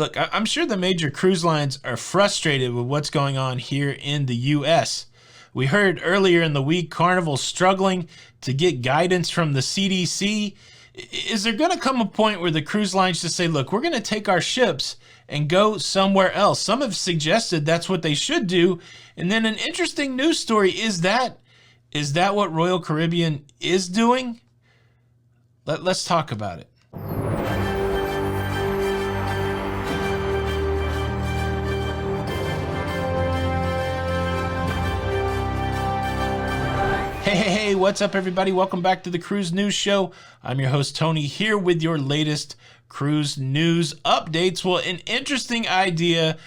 Look, I'm sure the major cruise lines are frustrated with what's going on here in the U.S. We heard earlier in the week Carnival struggling to get guidance from the CDC. Is there going to come a point where the cruise lines just say, look, we're going to take our ships and go somewhere else? Some have suggested that's what they should do. And then an interesting news story is that what Royal Caribbean is doing? Let's talk about it. Hey, what's up, everybody? Welcome back to the Cruise News Show. I'm your host, Tony, here with your latest cruise news updates. Well, an interesting idea.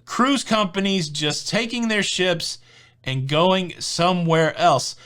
Cruise companies just taking their ships and going somewhere else.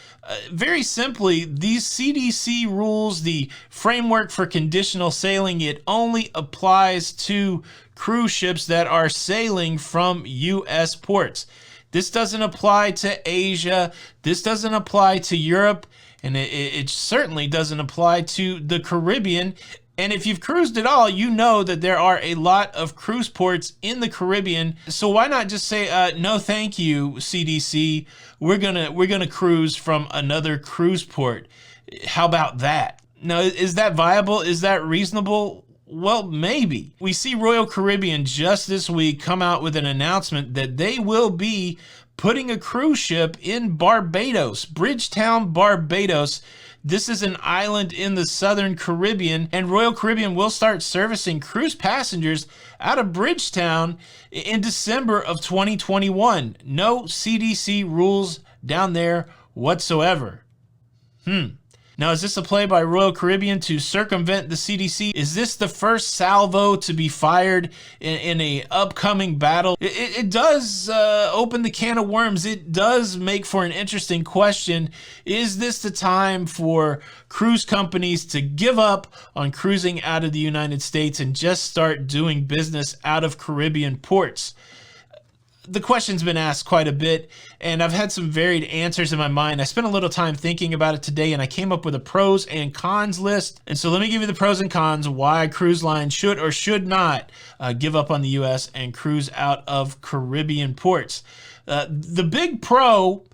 Very simply, these CDC rules, the framework for conditional sailing, it only applies to cruise ships that are sailing from U.S. ports. This doesn't apply to Asia. This doesn't apply to Europe. And it certainly doesn't apply to the Caribbean. And if you've cruised at all, you know that there are a lot of cruise ports in the Caribbean. So why not just say, no, thank you, CDC. We're gonna cruise from another cruise port. How about that? Now, is that viable? Is that reasonable? Well, maybe. We see Royal Caribbean just this week come out with an announcement that they will be putting a cruise ship in Barbados, Bridgetown, Barbados. This is an island in the Southern Caribbean, and Royal Caribbean will start servicing cruise passengers out of Bridgetown in December of 2021. No CDC rules down there whatsoever. Now, is this a play by Royal Caribbean to circumvent the CDC? Is this the first salvo to be fired in a upcoming battle? It does open the can of worms. It does make for an interesting question. Is this the time for cruise companies to give up on cruising out of the United States and just start doing business out of Caribbean ports? The question's been asked quite a bit, and I've had some varied answers in my mind. I spent a little time thinking about it today, and I came up with a pros and cons list. And so let me give you the pros and cons why cruise lines should or should not give up on the U.S. and cruise out of Caribbean ports. The big pro,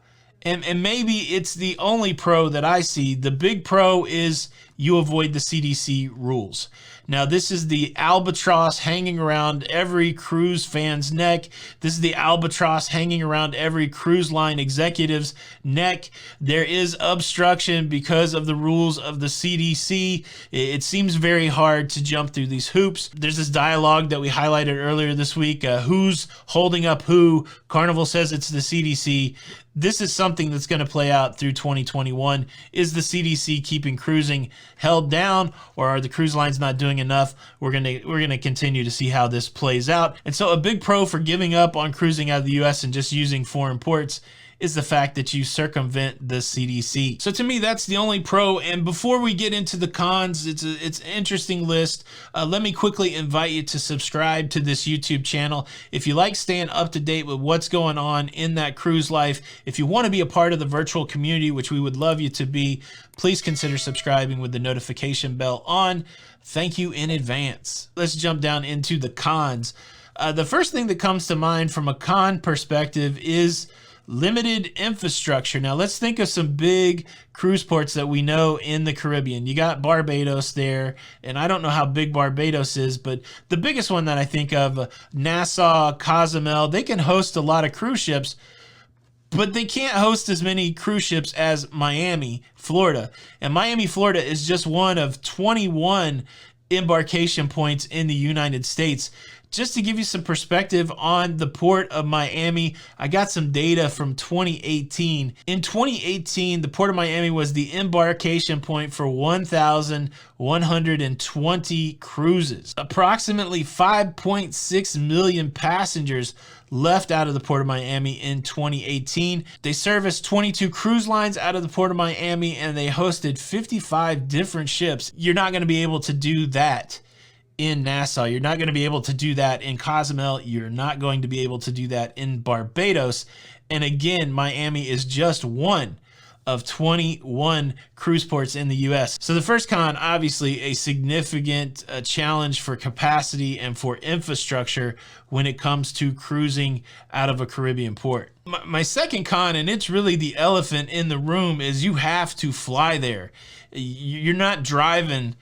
and maybe it's the only pro that I see, the big pro is you avoid the CDC rules. Now, this is the albatross hanging around every cruise fan's neck. This is the albatross hanging around every cruise line executive's neck. There is obstruction because of the rules of the CDC. It seems very hard to jump through these hoops. There's this dialogue that we highlighted earlier this week. Who's holding up who? Carnival says it's the CDC. This is something that's going to play out through 2021. Is the CDC keeping cruising held down, or are the cruise lines not doing enough? We're going to continue to see how this plays out. And so a big pro for giving up on cruising out of the US and just using foreign ports is the fact that you circumvent the CDC. So to me, that's the only pro. And before we get into the cons, it's an interesting list. Let me quickly invite you to subscribe to this YouTube channel. If you like staying up to date with what's going on in that cruise life, if you want to be a part of the virtual community, which we would love you to be, please consider subscribing with the notification bell on. Thank you in advance. Let's jump down into the cons. The first thing that comes to mind from a con perspective is limited infrastructure. Now, let's think of some big cruise ports that we know in the Caribbean. You got Barbados there, and I don't know how big Barbados is, but the biggest one that I think of, Nassau, Cozumel, they can host a lot of cruise ships, but they can't host as many cruise ships as Miami, Florida. And Miami, Florida is just one of 21 embarkation points in the United States. Just to give you some perspective on the port of Miami, I got some data from 2018. In 2018, the port of Miami was the embarkation point for 1,120 cruises. Approximately 5.6 million passengers left out of the port of Miami in 2018. They serviced 22 cruise lines out of the port of Miami, and they hosted 55 different ships. You're not going to be able to do that in Nassau. You're not going to be able to do that in Cozumel. You're not going to be able to do that in Barbados. And again, Miami is just one of 21 cruise ports in the US. So the first con, obviously a significant challenge for capacity and for infrastructure when it comes to cruising out of a Caribbean port. My second con, and it's really the elephant in the room, is you have to fly there. You're not driving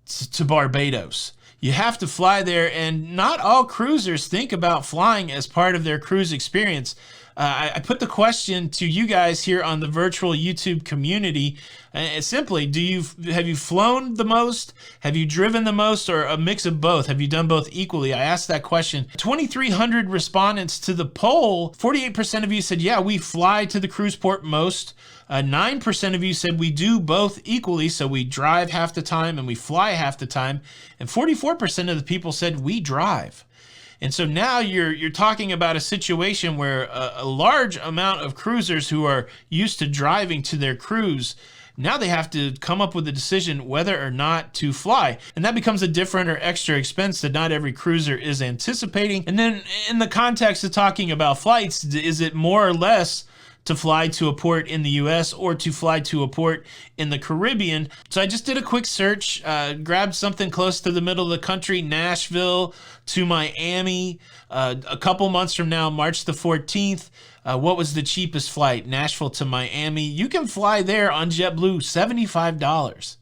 to Barbados. You have to fly there, and not all cruisers think about flying as part of their cruise experience. I put the question to you guys here on the virtual YouTube community. Simply, have you flown the most? Have you driven the most, or a mix of both? Have you done both equally? I asked that question. 2,300 respondents to the poll. 48% of you said, yeah, we fly to the cruise port most. 9% of you said we do both equally, so we drive half the time and we fly half the time. And 44% of the people said we drive. And so now you're talking about a situation where a large amount of cruisers who are used to driving to their cruise, now they have to come up with a decision whether or not to fly. And that becomes a different or extra expense that not every cruiser is anticipating. And then in the context of talking about flights, is it more or less to fly to a port in the US or to fly to a port in the Caribbean? So I just did a quick search, grabbed something close to the middle of the country, Nashville to Miami, a couple months from now, March the 14th. What was the cheapest flight? Nashville to Miami. You can fly there on JetBlue, $75.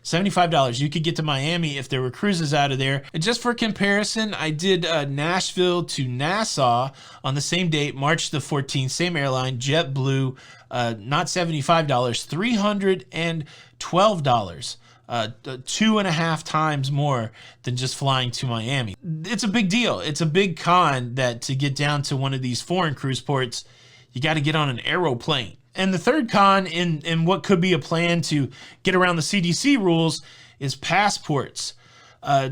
$75. You could get to Miami if there were cruises out of there. And just for comparison, I did Nashville to Nassau on the same date, March the 14th, same airline, JetBlue, not $75, $312. 2.5 times more than just flying to Miami. It's a big deal. It's a big con that to get down to one of these foreign cruise ports, you got to get on an aeroplane. And the third con in what could be a plan to get around the CDC rules is passports.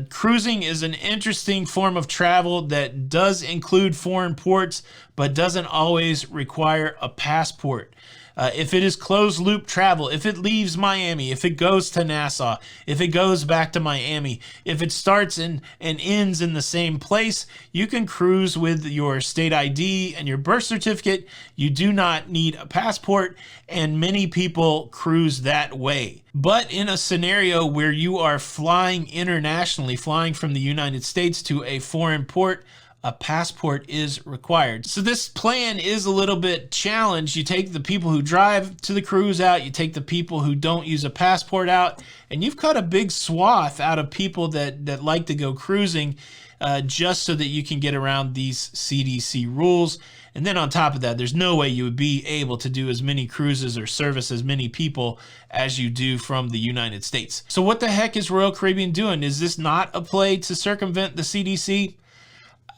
Cruising is an interesting form of travel that does include foreign ports, but doesn't always require a passport. If it is closed loop travel, if it leaves Miami, if it goes to Nassau, if it goes back to Miami, if it starts and ends in the same place, you can cruise with your state ID and your birth certificate. You do not need a passport, and many people cruise that way. But in a scenario where you are flying internationally, flying from the United States to a foreign port, a passport is required. So this plan is a little bit challenged. You take the people who drive to the cruise out, you take the people who don't use a passport out, and you've cut a big swath out of people that like to go cruising just so that you can get around these CDC rules. And then on top of that, there's no way you would be able to do as many cruises or service as many people as you do from the United States. So what the heck is Royal Caribbean doing? Is this not a play to circumvent the CDC?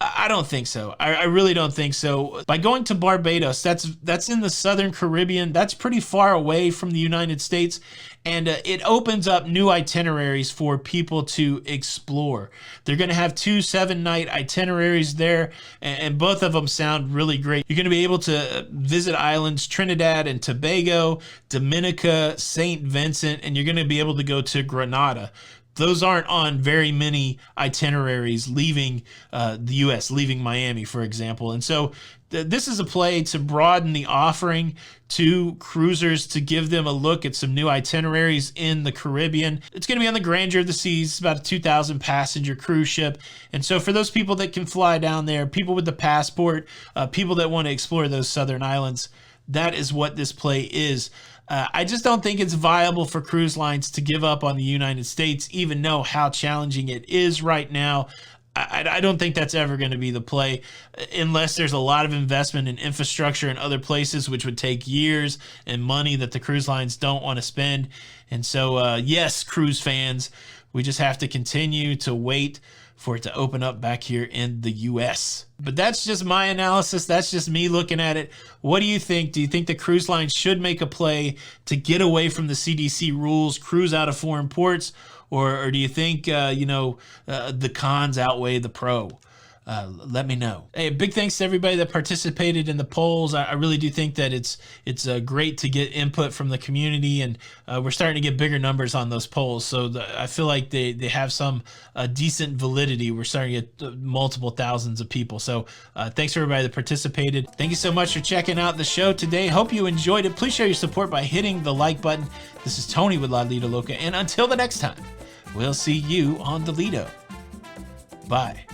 I don't think so. I really don't think so. By going to Barbados, that's in the Southern Caribbean. That's pretty far away from the United States, and it opens up new itineraries for people to explore. They're going to have 2 7-night itineraries there, and both of them sound really great. You're going to be able to visit islands Trinidad and Tobago, Dominica, St. Vincent, and you're going to be able to go to Grenada. Those aren't on very many itineraries leaving the U.S., leaving Miami, for example. And so this is a play to broaden the offering to cruisers, to give them a look at some new itineraries in the Caribbean. It's going to be on the Grandeur of the Seas. It's about a 2,000 passenger cruise ship. And so for those people that can fly down there, people with the passport, people that want to explore those southern islands, that is what this play is. I just don't think it's viable for cruise lines to give up on the United States, even know how challenging it is right now. I don't think that's ever going to be the play unless there's a lot of investment in infrastructure in other places, which would take years and money that the cruise lines don't want to spend. And so, yes, cruise fans, we just have to continue to wait for it to open up back here in the U.S. But that's just my analysis. That's just me looking at it. What do you think? Do you think the cruise lines should make a play to get away from the CDC rules, cruise out of foreign ports, or do you think the cons outweigh the pro? let me know. Hey, big thanks to everybody that participated in the polls. I really do think that it's great to get input from the community, and we're starting to get bigger numbers on those polls. So I feel like they have some decent validity. We're starting to get multiple thousands of people. So thanks for everybody that participated. Thank you so much for checking out the show today. Hope you enjoyed it. Please show your support by hitting the like button. This is Tony with Lido Loca, and until the next time, we'll see you on the Lido. Bye.